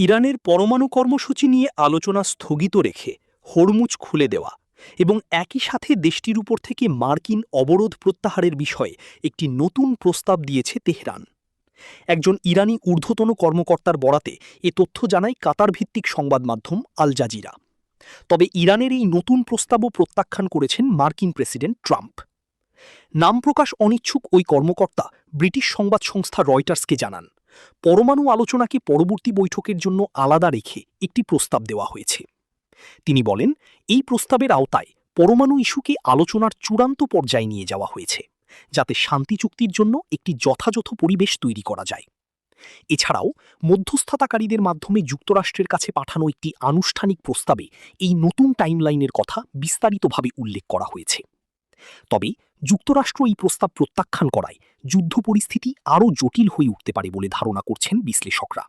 ইরানের পরমাণু কর্মসূচি নিয়ে আলোচনা স্থগিত রেখে হরমুজ খুলে দেওয়া এবং একই সাথে দেশটির উপর থেকে মার্কিন অবরোধ প্রত্যাহারের বিষয়ে একটি নতুন প্রস্তাব দিয়েছে তেহরান। একজন ইরানি ঊর্ধ্বতন কর্মকর্তার বরাতে এ তথ্য জানায় কাতার ভিত্তিক সংবাদ মাধ্যম আল জাজিরা। তবে ইরানের এই নতুন প্রস্তাবও প্রত্যাখ্যান করেছেন মার্কিন প্রেসিডেন্ট ট্রাম্প। নাম প্রকাশ অনিচ্ছুক ওই কর্মকর্তা ব্রিটিশ সংবাদ সংস্থা রয়টার্সকে জানান, পরমাণু আলোচনাকে পরবর্তী বৈঠকের জন্য আলাদা রেখে একটি প্রস্তাব দেওয়া হয়েছে। তিনি বলেন, এই প্রস্তাবের আওতায় পরমাণু ইস্যুকে আলোচনার চূড়ান্ত পর্যায়ে নিয়ে যাওয়া হয়েছে, যাতে শান্তি চুক্তির জন্য একটি যথাযথ পরিবেশ তৈরি করা যায়। এছাড়াও মধ্যস্থতাকারীদের মাধ্যমে যুক্তরাষ্ট্রের কাছে পাঠানো একটি আনুষ্ঠানিক প্রস্তাবে এই নতুন টাইমলাইনের কথা বিস্তারিতভাবে উল্লেখ করা হয়েছে। তবে যুক্তরাষ্ট্র এই প্রস্তাব প্রত্যাখ্যান করায় যুদ্ধ পরিস্থিতি আরও জটিল হয়ে উঠতে পারে বলে ধারণা করছেন বিশ্লেষকরা।